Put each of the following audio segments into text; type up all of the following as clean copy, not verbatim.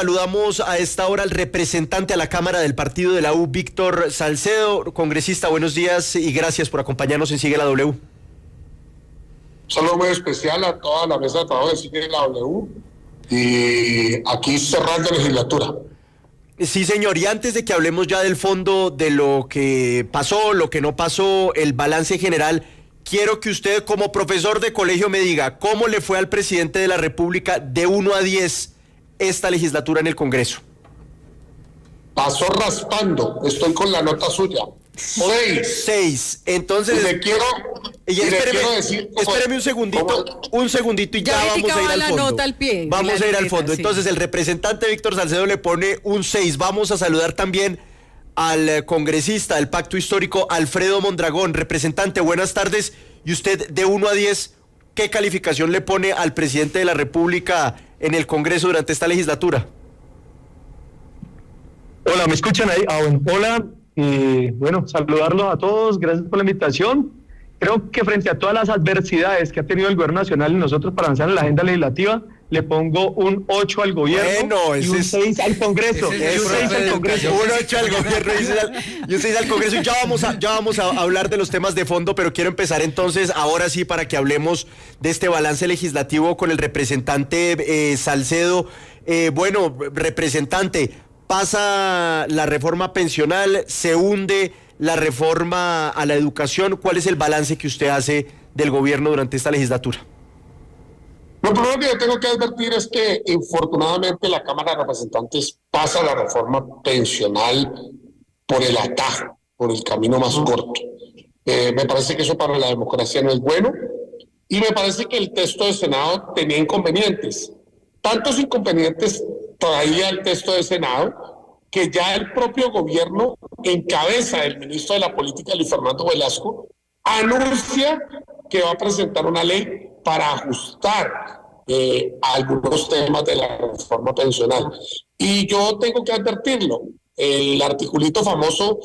Saludamos a esta hora al representante a la Cámara del Partido de la U, Víctor Salcedo. Congresista, buenos días y gracias por acompañarnos en Sigue la W. Un saludo muy especial a toda la mesa de trabajo de Sigue la W y aquí cerrando legislatura. Sí, señor, y antes de que hablemos ya del fondo de lo que pasó, lo que no pasó, el balance general, quiero que usted como profesor de colegio me diga cómo le fue al presidente de la República de 1 a 10 esta legislatura en el Congreso. Pasó raspando, estoy con la nota suya. 6. Entonces, quiero decir, espéreme un segundito y ya vamos a ir al fondo. Vamos a ir al fondo. Entonces, el representante Víctor Salcedo le pone un 6. Vamos a saludar también al congresista del Pacto Histórico, Alfredo Mondragón. Representante, buenas tardes. Y usted, de 1 a 10, ¿qué calificación le pone al presidente de la República en el Congreso durante esta legislatura? Hola, ¿me escuchan ahí? Hola, bueno, saludarlos a todos, gracias por la invitación. Creo que frente a todas las adversidades que ha tenido el gobierno nacional y nosotros para avanzar en la agenda legislativa, le pongo un 8 al gobierno y un 6 al Congreso. Un 8 al gobierno y un 6 al Congreso. Y ya vamos a hablar de los temas de fondo, pero quiero empezar entonces, ahora sí, para que hablemos de este balance legislativo con el representante Salcedo. Bueno, representante, pasa la reforma pensional, se hunde la reforma a la educación. ¿Cuál es el balance que usted hace del gobierno durante esta legislatura? Lo primero que yo tengo que advertir es que infortunadamente la Cámara de Representantes pasa la reforma pensional por el atajo, por el camino más corto. Me parece que eso para la democracia no es bueno y me parece que el texto del Senado tenía inconvenientes. Tantos inconvenientes traía el texto del Senado que ya el propio gobierno, en cabeza del ministro de la Política, Luis Fernando Velasco, anuncia que va a presentar una ley para ajustar algunos temas de la reforma pensional. Y yo tengo que advertirlo, el articulito famoso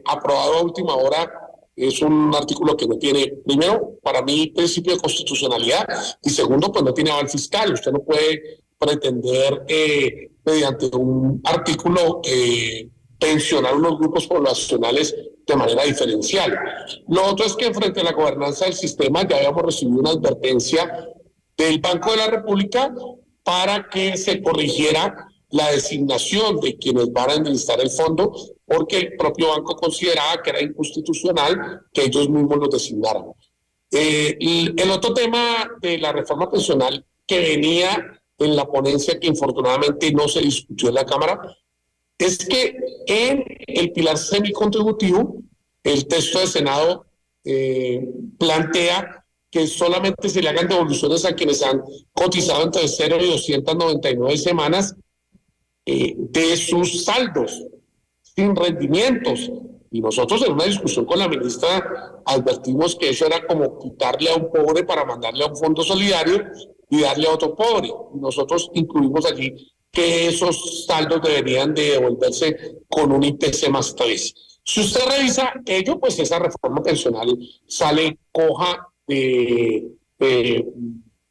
aprobado a última hora es un artículo que no tiene, primero, para mí, principio de constitucionalidad, y segundo, pues no tiene aval fiscal. Usted no puede pretender mediante un artículo pensionar unos grupos poblacionales de manera diferencial. Lo otro es que frente a la gobernanza del sistema ya habíamos recibido una advertencia del Banco de la República para que se corrigiera la designación de quienes van a administrar el fondo, porque el propio banco consideraba que era inconstitucional que ellos mismos los designaran. El otro tema de la reforma pensional que venía en la ponencia, que infortunadamente no se discutió en la Cámara, es que en el pilar semicontributivo, el texto del Senado plantea que solamente se le hagan devoluciones a quienes han cotizado entre 0 y 299 semanas de sus saldos, sin rendimientos. Y nosotros en una discusión con la ministra advertimos que eso era como quitarle a un pobre para mandarle a un fondo solidario y darle a otro pobre. Y nosotros incluimos allí que esos saldos deberían de devolverse con un IPC más 3. Si usted revisa ello, pues esa reforma pensional sale coja de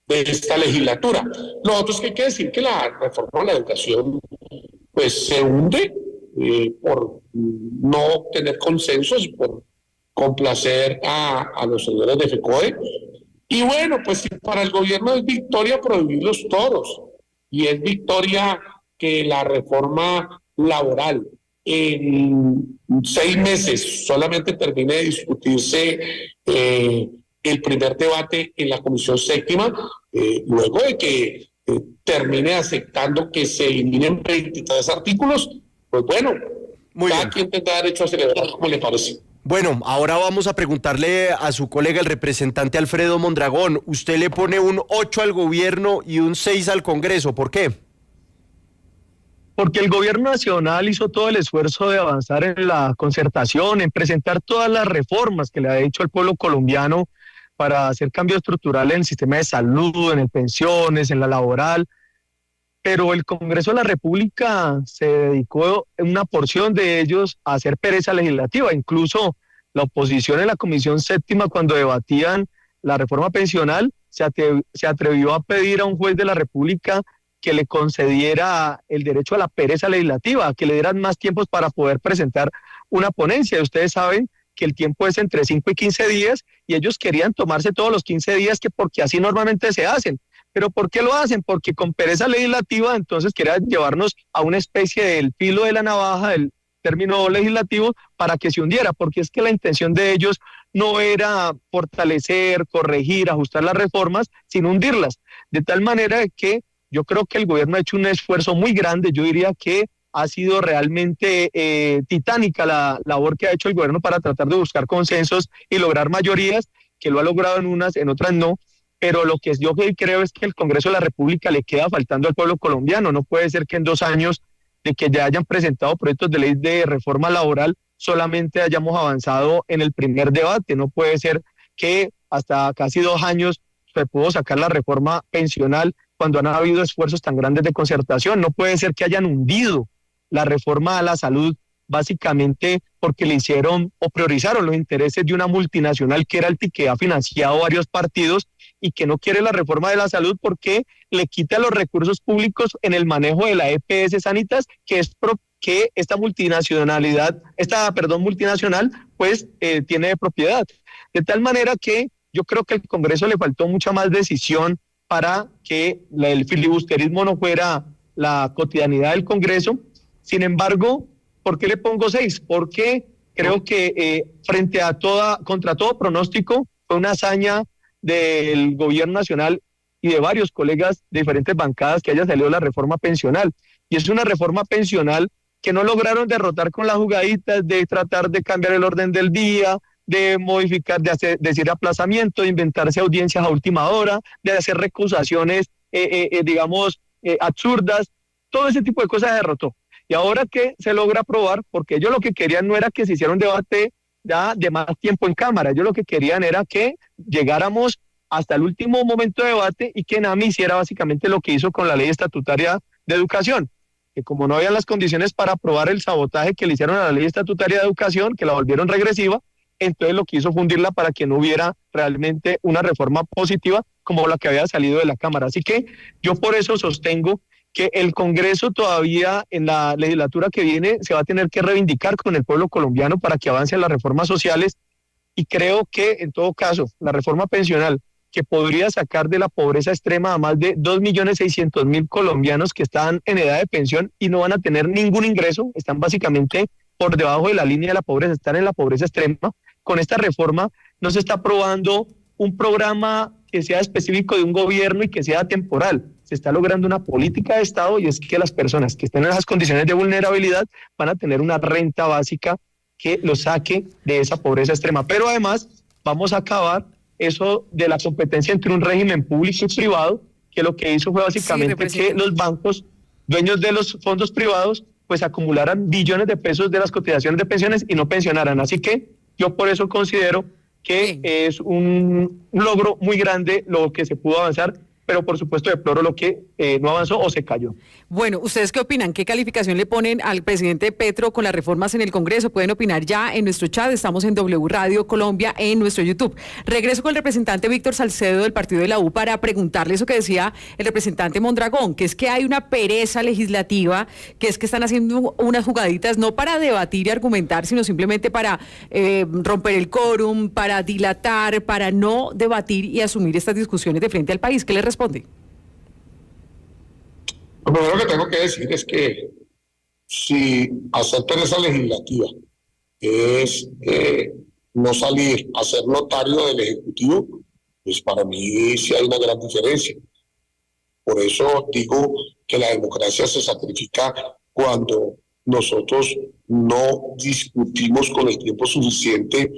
esta legislatura. Lo otro es que hay que decir que la reforma de la educación pues se hunde por no tener consensos, por complacer a los señores de FECODE. Y bueno, pues para el gobierno es victoria prohibir los toros, y es victoria que la reforma laboral en 6 meses solamente termine de discutirse el primer debate en la Comisión Séptima, luego de que termine aceptando que se eliminen 23 artículos, pues bueno, cada quien tendrá derecho a celebrar como le parece. Bueno, ahora vamos a preguntarle a su colega, el representante Alfredo Mondragón. Usted le pone un 8 al gobierno y un 6 al Congreso. ¿Por qué? Porque el gobierno nacional hizo todo el esfuerzo de avanzar en la concertación, en presentar todas las reformas que le ha hecho al pueblo colombiano para hacer cambios estructurales en el sistema de salud, en el pensiones, en la laboral. Pero el Congreso de la República se dedicó una porción de ellos a hacer pereza legislativa. Incluso la oposición en la Comisión Séptima, cuando debatían la reforma pensional, se atrevió a pedir a un juez de la República que le concediera el derecho a la pereza legislativa, que le dieran más tiempos para poder presentar una ponencia. Ustedes saben que el tiempo es entre 5 y 15 días y ellos querían tomarse todos los 15 días, que porque así normalmente se hacen. ¿Pero por qué lo hacen? Porque con pereza legislativa entonces querían llevarnos a una especie del filo de la navaja del término legislativo para que se hundiera, porque es que la intención de ellos no era fortalecer, corregir, ajustar las reformas, sino hundirlas. De tal manera que yo creo que el gobierno ha hecho un esfuerzo muy grande. Yo diría que ha sido realmente titánica la labor que ha hecho el gobierno para tratar de buscar consensos y lograr mayorías, que lo ha logrado en unas, en otras no. Pero lo que yo creo es que el Congreso de la República le queda faltando al pueblo colombiano. No puede ser que en 2 años de que ya hayan presentado proyectos de ley de reforma laboral solamente hayamos avanzado en el primer debate. No puede ser que hasta casi 2 años se pudo sacar la reforma pensional cuando han habido esfuerzos tan grandes de concertación. No puede ser que hayan hundido la reforma a la salud básicamente porque le hicieron o priorizaron los intereses de una multinacional que era el que ha financiado varios partidos y que no quiere la reforma de la salud porque le quita los recursos públicos en el manejo de la EPS Sanitas, que es que esta multinacional pues tiene de propiedad. De tal manera que yo creo que al Congreso le faltó mucha más decisión para que el filibusterismo no fuera la cotidianidad del Congreso. Sin embargo, ¿por qué le pongo 6? Porque creo que contra todo pronóstico fue una hazaña del gobierno nacional y de varios colegas de diferentes bancadas que haya salido la reforma pensional. Y es una reforma pensional que no lograron derrotar con las jugaditas de tratar de cambiar el orden del día, de modificar, de decir aplazamiento, de inventarse audiencias a última hora, de hacer recusaciones, absurdas. Todo ese tipo de cosas derrotó. Y ahora que se logra aprobar, porque ellos lo que querían no era que se hiciera un debate ya de más tiempo en Cámara, ellos lo que querían era que llegáramos hasta el último momento de debate y que NAMI hiciera básicamente lo que hizo con la ley estatutaria de educación, que como no había las condiciones para aprobar el sabotaje que le hicieron a la ley estatutaria de educación, que la volvieron regresiva, entonces lo que hizo fundirla para que no hubiera realmente una reforma positiva como la que había salido de la Cámara. Así que yo por eso sostengo que el Congreso todavía en la legislatura que viene se va a tener que reivindicar con el pueblo colombiano para que avancen las reformas sociales, y creo que en todo caso la reforma pensional, que podría sacar de la pobreza extrema a más de 2.600.000 colombianos que están en edad de pensión y no van a tener ningún ingreso, están básicamente por debajo de la línea de la pobreza, están en la pobreza extrema. Con esta reforma no se está aprobando un programa que sea específico de un gobierno y que sea temporal. Se está logrando una política de Estado, y es que las personas que estén en esas condiciones de vulnerabilidad van a tener una renta básica que los saque de esa pobreza extrema. Pero además vamos a acabar eso de la competencia entre un régimen público y privado, que lo que hizo fue básicamente que los bancos, dueños de los fondos privados, pues acumularan billones de pesos de las cotizaciones de pensiones y no pensionaran. Así que yo por eso considero que es un logro muy grande lo que se pudo avanzar, pero por supuesto deploro lo que no avanzó o se cayó. Bueno, ¿ustedes qué opinan? ¿Qué calificación le ponen al presidente Petro con las reformas en el Congreso? Pueden opinar ya en nuestro chat, estamos en W Radio Colombia, en nuestro YouTube. Regreso con el representante Víctor Salcedo del partido de la U para preguntarle eso que decía el representante Mondragón, que es que hay una pereza legislativa, que es que están haciendo unas jugaditas no para debatir y argumentar, sino simplemente para romper el quórum, para dilatar, para no debatir y asumir estas discusiones de frente al país. ¿Qué le responde? Lo primero que tengo que decir es que si hacer pereza legislativa es no salir a ser notario del Ejecutivo, pues para mí sí hay una gran diferencia. Por eso digo que la democracia se sacrifica cuando nosotros no discutimos con el tiempo suficiente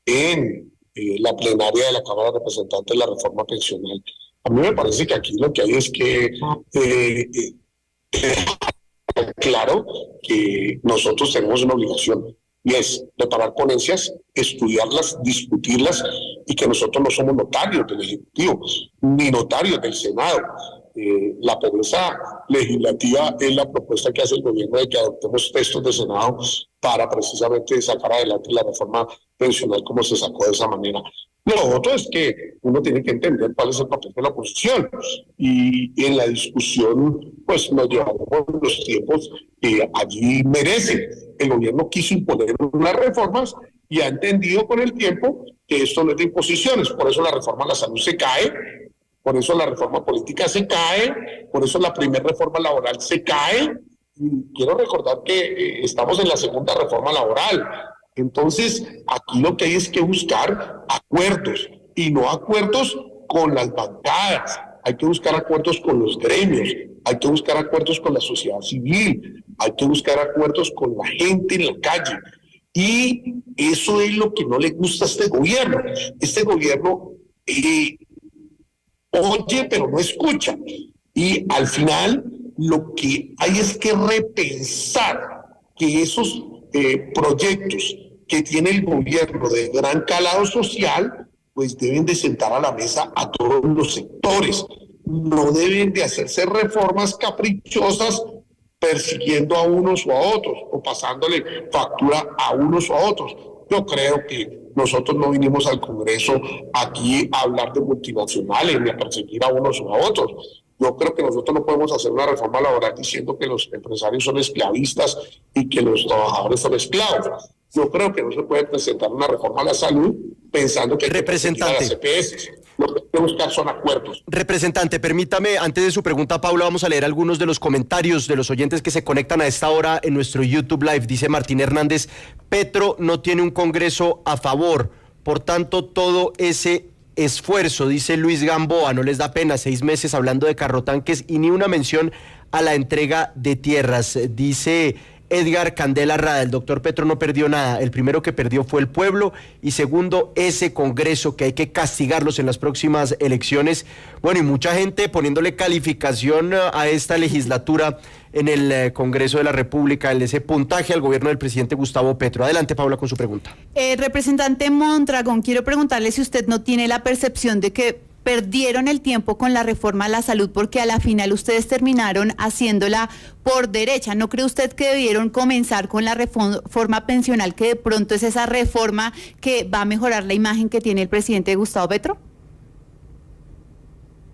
en la plenaria de la Cámara de Representantes la reforma pensional. A mí me parece que aquí lo que hay es que claro que nosotros tenemos una obligación, y es preparar ponencias, estudiarlas, discutirlas, y que nosotros no somos notarios del Ejecutivo, ni notarios del Senado. La pereza legislativa es la propuesta que hace el gobierno de que adoptemos textos de Senado para precisamente sacar adelante la reforma pensional como se sacó de esa manera. Lo otro es que uno tiene que entender cuál es el papel de la oposición y en la discusión pues nos llevamos los tiempos que allí merece. El gobierno quiso imponer unas reformas y ha entendido con el tiempo que esto no es de imposiciones, por eso la reforma a la salud se cae, por eso la reforma política se cae, por eso la primera reforma laboral se cae. Y quiero recordar que estamos en la segunda reforma laboral. Entonces, aquí lo que hay es que buscar acuerdos, y no acuerdos con las bancadas. Hay que buscar acuerdos con los gremios, hay que buscar acuerdos con la sociedad civil, hay que buscar acuerdos con la gente en la calle. Y eso es lo que no le gusta a este gobierno. Este gobierno oye, pero no escucha. Y al final lo que hay es que repensar que esos proyectos que tiene el gobierno de gran calado social, pues deben de sentar a la mesa a todos los sectores. No deben de hacerse reformas caprichosas persiguiendo a unos o a otros, o pasándole factura a unos o a otros. Yo creo que nosotros no vinimos al Congreso aquí a hablar de multinacionales ni a perseguir a unos o a otros. Yo creo que nosotros no podemos hacer una reforma laboral diciendo que los empresarios son esclavistas y que los trabajadores son esclavos. Yo creo que no se puede presentar una reforma a la salud pensando que representante, las EPS. Lo que hay que buscar son acuerdos. Representante, permítame, antes de su pregunta, Paula, vamos a leer algunos de los comentarios de los oyentes que se conectan a esta hora en nuestro YouTube Live. Dice Martín Hernández: Petro no tiene un Congreso a favor, por tanto todo ese esfuerzo, dice Luis Gamboa, no les da pena, 6 meses hablando de carrotanques y ni una mención a la entrega de tierras. Dice Edgar Candela Rada: el doctor Petro no perdió nada, el primero que perdió fue el pueblo, y segundo, ese Congreso que hay que castigarlos en las próximas elecciones. Bueno, y mucha gente poniéndole calificación a esta legislatura en el Congreso de la República, en ese puntaje al gobierno del presidente Gustavo Petro. Adelante, Paula, con su pregunta. Representante Mondragón, quiero preguntarle si usted no tiene la percepción de que perdieron el tiempo con la reforma a la salud, porque a la final ustedes terminaron haciéndola por derecha. ¿No cree usted que debieron comenzar con la reforma pensional, que de pronto es esa reforma que va a mejorar la imagen que tiene el presidente Gustavo Petro?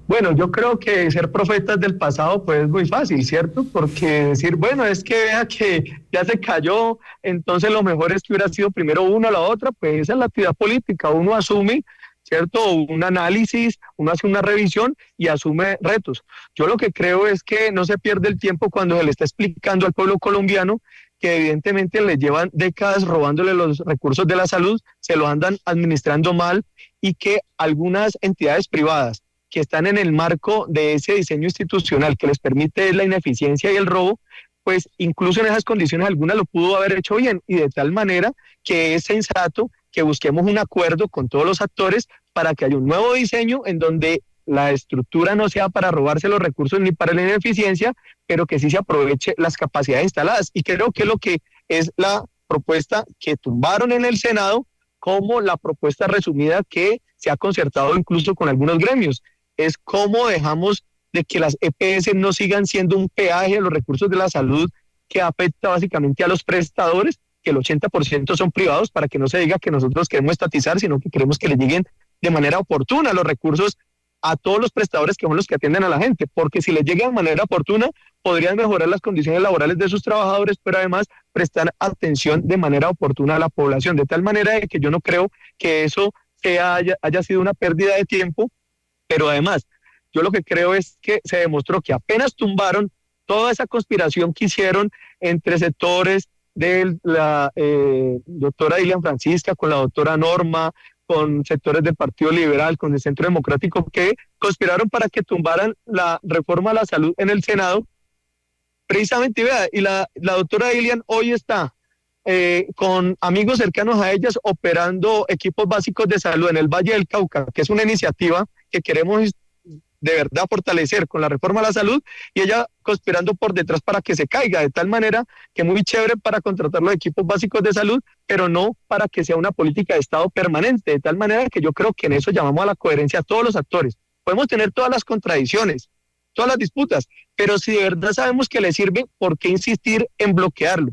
Bueno, yo creo que ser profetas del pasado pues es muy fácil, ¿cierto? Porque decir, bueno, es que vea que ya se cayó, entonces lo mejor es que hubiera sido primero una o la otra, pues esa es la actividad política, uno asume, ¿cierto? Un análisis, uno hace una revisión y asume retos. Yo lo que creo es que no se pierde el tiempo cuando se le está explicando al pueblo colombiano que evidentemente le llevan décadas robándole los recursos de la salud, se lo andan administrando mal, y que algunas entidades privadas que están en el marco de ese diseño institucional que les permite la ineficiencia y el robo, pues incluso en esas condiciones alguna lo pudo haber hecho bien, y de tal manera que es sensato que busquemos un acuerdo con todos los actores para que haya un nuevo diseño en donde la estructura no sea para robarse los recursos ni para la ineficiencia, pero que sí se aproveche las capacidades instaladas. Y creo que lo que es la propuesta que tumbaron en el Senado, como la propuesta resumida que se ha concertado incluso con algunos gremios, es cómo dejamos de que las EPS no sigan siendo un peaje a los recursos de la salud que afecta básicamente a los prestadores, que el 80% son privados, para que no se diga que nosotros queremos estatizar, sino que queremos que le lleguen de manera oportuna los recursos a todos los prestadores que son los que atienden a la gente, porque si les llegan de manera oportuna podrían mejorar las condiciones laborales de sus trabajadores, pero además prestar atención de manera oportuna a la población, de tal manera de que yo no creo que eso haya sido una pérdida de tiempo. Pero además, yo lo que creo es que se demostró que apenas tumbaron toda esa conspiración que hicieron entre sectores de la doctora Dilian Francisca, con la doctora Norma, con sectores del Partido Liberal, con el Centro Democrático, que conspiraron para que tumbaran la reforma a la salud en el Senado. Precisamente, vea, y la doctora Dilian hoy está con amigos cercanos a ellas operando equipos básicos de salud en el Valle del Cauca, que es una iniciativa que queremos de verdad fortalecer con la reforma a la salud, y ella conspirando por detrás para que se caiga, de tal manera que muy chévere para contratar los equipos básicos de salud, pero no para que sea una política de Estado permanente, de tal manera que yo creo que en eso llamamos a la coherencia a todos los actores. Podemos tener todas las contradicciones, todas las disputas, pero si de verdad sabemos que le sirve, ¿por qué insistir en bloquearlo?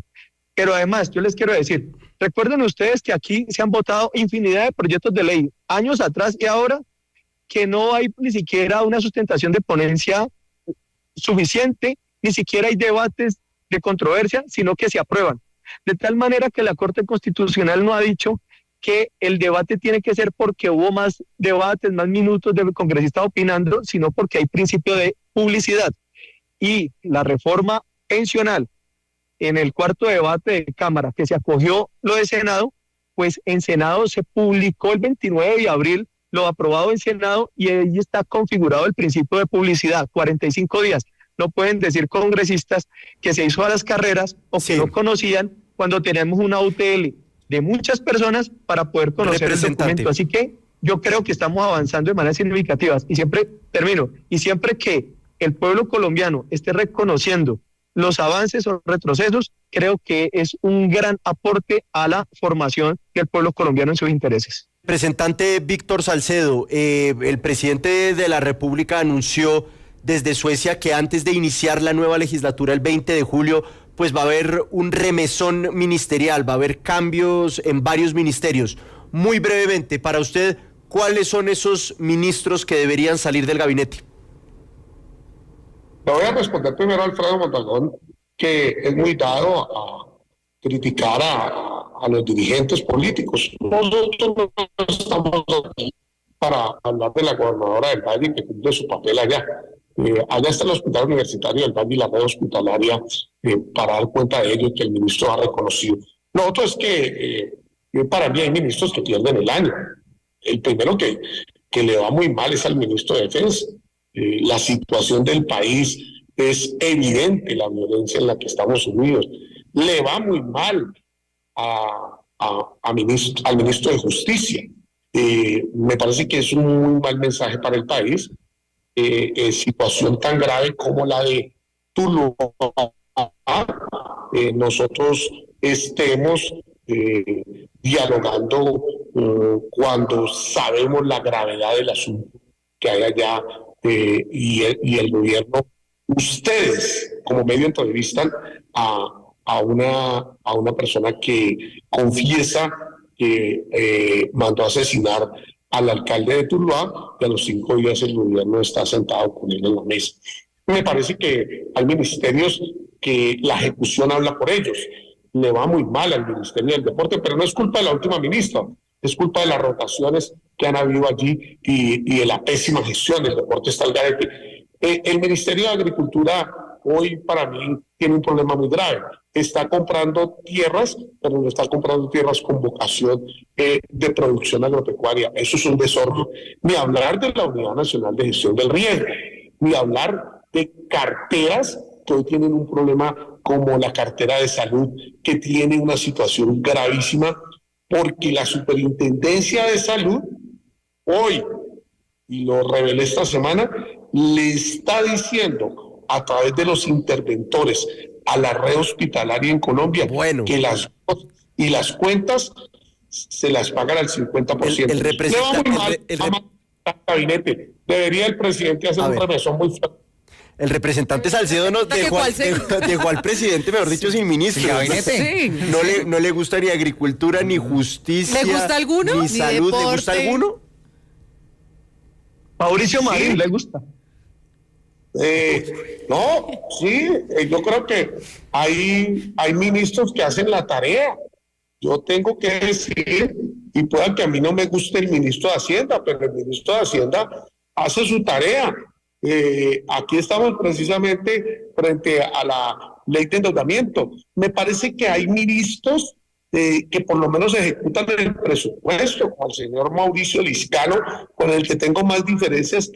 Pero además, yo les quiero decir, recuerden ustedes que aquí se han votado infinidad de proyectos de ley, años atrás y ahora, que no hay ni siquiera una sustentación de ponencia suficiente, ni siquiera hay debates de controversia, sino que se aprueban. De tal manera que la Corte Constitucional no ha dicho que el debate tiene que ser porque hubo más debates, más minutos del congresista opinando, sino porque hay principio de publicidad. Y la reforma pensional, en el cuarto debate de Cámara, que se acogió lo de Senado, pues en Senado se publicó el 29 de abril, lo aprobado en Senado, y ahí está configurado el principio de publicidad, 45 días. No pueden decir congresistas que se hizo a las carreras o que no conocían cuando tenemos una UTL de muchas personas para poder conocer el documento. Así que yo creo que estamos avanzando de maneras significativas y siempre que el pueblo colombiano esté reconociendo los avances o retrocesos, creo que es un gran aporte a la formación del pueblo colombiano en sus intereses. Representante Víctor Salcedo, el presidente de la República anunció desde Suecia que antes de iniciar la nueva legislatura el 20 de julio, pues va a haber un remesón ministerial, va a haber cambios en varios ministerios. Muy brevemente, para usted, ¿cuáles son esos ministros que deberían salir del gabinete? Le voy a responder primero a Alfredo Mondragón, que es muy dado a criticar a los dirigentes políticos. Nosotros no estamos aquí para hablar de la gobernadora del Valle, que cumple su papel allá. Allá está el Hospital Universitario del Valle y la red hospitalaria para dar cuenta de ello y que el ministro ha reconocido. Lo otro es que para mí hay ministros que pierden el año. El primero que le va muy mal es al ministro de Defensa. La situación del país es evidente, la violencia en la que estamos sumidos. Le va muy mal al ministro de Justicia. Me parece que es un muy mal mensaje para el país. Situación tan grave como la de Tuluá, nosotros estemos dialogando cuando sabemos la gravedad del asunto que hay allá y el gobierno. Ustedes como medio entrevistan a una persona que confiesa que mandó a asesinar al alcalde de Tuluá, y a los 5 días el gobierno está sentado con él en la mesa. Me parece que hay ministerios que la ejecución habla por ellos. Le va muy mal al Ministerio del Deporte, pero no es culpa de la última ministra, es culpa de las rotaciones que han habido allí y de la pésima gestión. El deporte está al garete. El Ministerio de Agricultura hoy para mí tiene un problema muy grave. Está comprando tierras, pero no está comprando tierras con vocación de producción agropecuaria. Eso es un desorden. Ni hablar de la Unidad Nacional de Gestión del Riesgo, ni hablar de carteras que hoy tienen un problema como la cartera de salud, que tiene una situación gravísima, porque la Superintendencia de Salud hoy, y lo revelé esta semana, le está diciendo a través de los interventores a la red hospitalaria en Colombia que las cuentas se las pagan al 50%. El representante gabinete. Debería el presidente hacer un remesón muy fuerte. El representante Salcedo nos dejó al presidente, mejor dicho, sin ministro. Sí. No le gusta ni agricultura, ni justicia. ¿Le gusta alguno? Ni salud, ¿le gusta alguno? Mauricio Marín, ¿le gusta? No, sí, yo creo que hay ministros que hacen la tarea. Yo tengo que decir, y pueda que a mí no me guste el ministro de Hacienda, pero el ministro de Hacienda hace su tarea. Aquí estamos precisamente frente a la ley de endeudamiento. Me parece que hay ministros que por lo menos ejecutan el presupuesto, como el señor Mauricio Liscano, con el que tengo más diferencias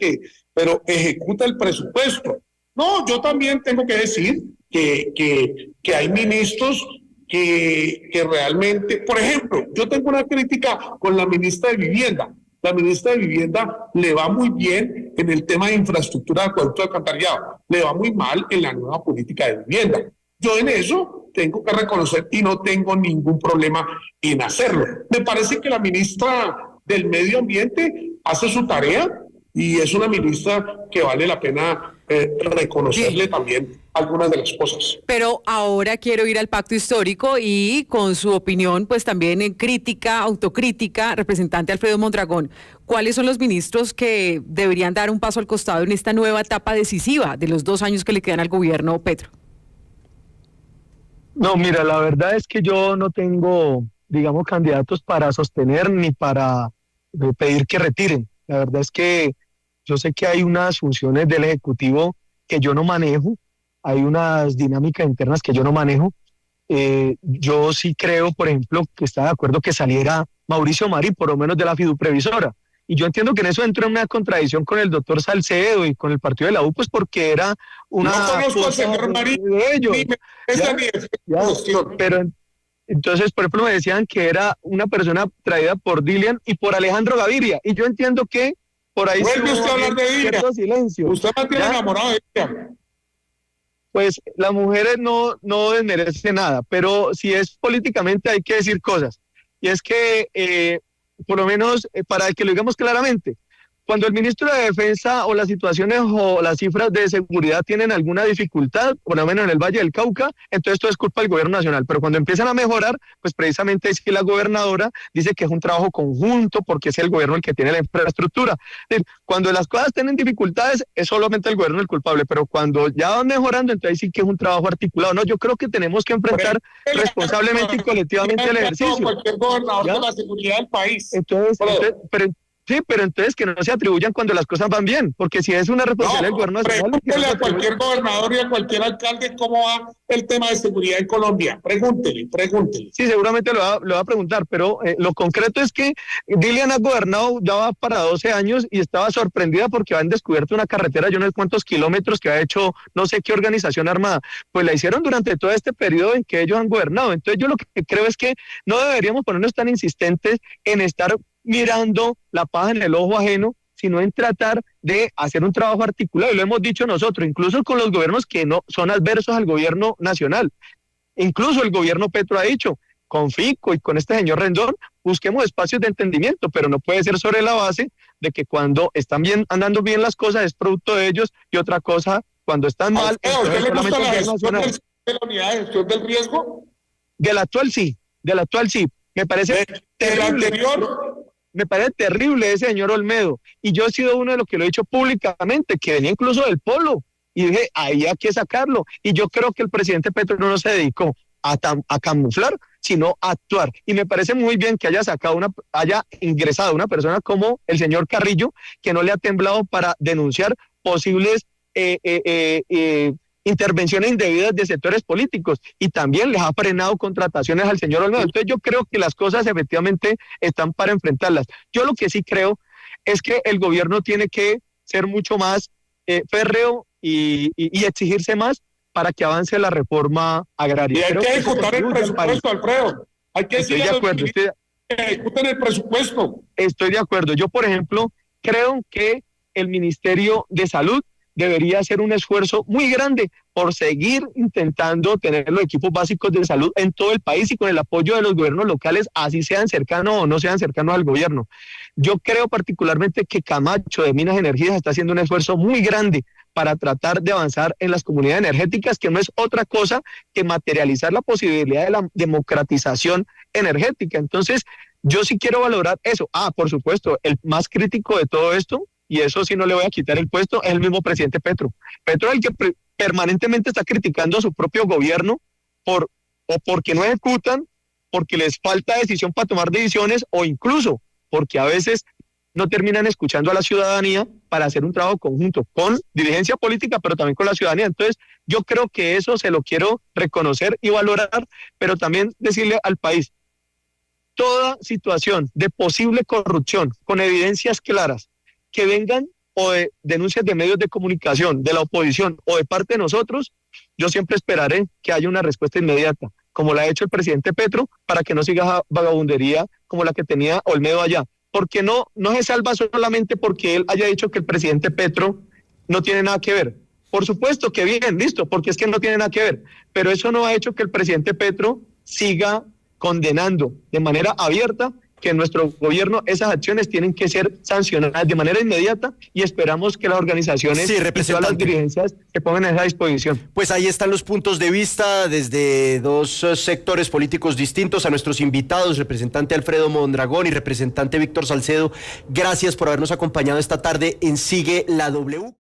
pero ejecuta el presupuesto. No, yo también tengo que decir que hay ministros que realmente, por ejemplo, yo tengo una crítica con la ministra de Vivienda. La ministra de Vivienda le va muy bien en el tema de infraestructura de acueducto de alcantarillado, le va muy mal en la nueva política de vivienda. Yo en eso tengo que reconocer y no tengo ningún problema en hacerlo. Me parece que la ministra del Medio Ambiente hace su tarea y es una ministra que vale la pena reconocerle también algunas de las cosas. Pero ahora quiero ir al pacto histórico y con su opinión, pues también en crítica, autocrítica, representante Alfredo Mondragón, ¿cuáles son los ministros que deberían dar un paso al costado en esta nueva etapa decisiva de los 2 años que le quedan al gobierno Petro? No, mira, la verdad es que yo no tengo, digamos, candidatos para sostener ni para pedir que retiren. La verdad es que yo sé que hay unas funciones del Ejecutivo que yo no manejo, hay unas dinámicas internas que yo no manejo. Yo sí creo, por ejemplo, que está de acuerdo que saliera Mauricio Marín, por lo menos de la fiduprevisora. Y yo entiendo que en eso entra en una contradicción con el doctor Salcedo y con el partido de la U, pues porque era una... No conozco al señor Marín, pero entonces, por ejemplo, me decían que era una persona traída por Dilian y por Alejandro Gaviria. Y yo entiendo que por ahí... Vuelve usted a hablar de Dilian. Silencio. Usted mantiene enamorado de Dilian. Pues las mujeres no desmerecen nada, pero si es políticamente hay que decir cosas. Y es que, por lo menos, para que lo digamos claramente, cuando el ministro de Defensa o las situaciones o las cifras de seguridad tienen alguna dificultad, por lo menos en el Valle del Cauca, entonces todo es culpa del gobierno nacional. Pero cuando empiezan a mejorar, pues precisamente es que la gobernadora dice que es un trabajo conjunto porque es el gobierno el que tiene la infraestructura. Cuando las cosas tienen dificultades, es solamente el gobierno el culpable, pero cuando ya van mejorando, entonces sí que es un trabajo articulado. No, yo creo que tenemos que enfrentar responsablemente y colectivamente el ejercicio. Cualquier gobernador de la seguridad del país. Sí, pero entonces que no se atribuyan cuando las cosas van bien, porque si es una responsabilidad del gobierno nacional... Pregúntele a cualquier gobernador y a cualquier alcalde cómo va el tema de seguridad en Colombia. Pregúntele. Sí, seguramente lo va a preguntar, pero lo concreto es que Dilian ha gobernado ya va para 12 años y estaba sorprendida porque han descubierto una carretera, yo no sé cuántos kilómetros que ha hecho no sé qué organización armada. Pues la hicieron durante todo este periodo en que ellos han gobernado. Entonces yo lo que creo es que no deberíamos ponernos tan insistentes en estar mirando la paja en el ojo ajeno, sino en tratar de hacer un trabajo articulado, y lo hemos dicho nosotros, incluso con los gobiernos que no son adversos al gobierno nacional. Incluso el gobierno Petro ha dicho, con Fico y con este señor Rendón, busquemos espacios de entendimiento, pero no puede ser sobre la base de que cuando están andando bien las cosas es producto de ellos, y otra cosa cuando están mal... ¿A usted le gusta la gestión de la unidad de gestión del riesgo? Del actual sí. Me parece terrible. Me parece terrible ese señor Olmedo, y yo he sido uno de los que lo he dicho públicamente, que venía incluso del polo, y dije, ahí hay que sacarlo, y yo creo que el presidente Petro no se dedicó a camuflar, sino a actuar, y me parece muy bien que haya ingresado una persona como el señor Carrillo, que no le ha temblado para denunciar posibles intervenciones indebidas de sectores políticos, y también les ha frenado contrataciones al señor Olmedo. Entonces yo creo que las cosas efectivamente están para enfrentarlas. Yo lo que sí creo es que el gobierno tiene que ser mucho más férreo y exigirse más para que avance la reforma agraria. Y hay que ejecutar el presupuesto, Alfredo. Hay que decirle a los ministros que ejecuten el presupuesto. Estoy de acuerdo. Yo, por ejemplo, creo que el Ministerio de Salud debería hacer un esfuerzo muy grande por seguir intentando tener los equipos básicos de salud en todo el país y con el apoyo de los gobiernos locales, así sean cercanos o no sean cercanos al gobierno. Yo creo particularmente que Camacho de Minas y Energías está haciendo un esfuerzo muy grande para tratar de avanzar en las comunidades energéticas, que no es otra cosa que materializar la posibilidad de la democratización energética. Entonces, yo sí quiero valorar eso. Por supuesto, el más crítico de todo esto, y eso sí no le voy a quitar el puesto, es el mismo presidente Petro. Petro es el que permanentemente está criticando a su propio gobierno porque no ejecutan, porque les falta decisión para tomar decisiones, o incluso porque a veces no terminan escuchando a la ciudadanía para hacer un trabajo conjunto con dirigencia política, pero también con la ciudadanía. Entonces, yo creo que eso se lo quiero reconocer y valorar, pero también decirle al país, toda situación de posible corrupción con evidencias claras que vengan o de denuncias de medios de comunicación, de la oposición o de parte de nosotros, yo siempre esperaré que haya una respuesta inmediata, como la ha hecho el presidente Petro, para que no siga vagabundería como la que tenía Olmedo allá. Porque no se salva solamente porque él haya dicho que el presidente Petro no tiene nada que ver. Por supuesto que bien, listo, porque es que no tiene nada que ver, pero eso no ha hecho que el presidente Petro siga condenando de manera abierta que en nuestro gobierno esas acciones tienen que ser sancionadas de manera inmediata y esperamos que las organizaciones y todas las dirigencias se pongan a esa disposición. Pues ahí están los puntos de vista desde dos sectores políticos distintos. A nuestros invitados, representante Alfredo Mondragón y representante Víctor Salcedo, gracias por habernos acompañado esta tarde en Sigue la W.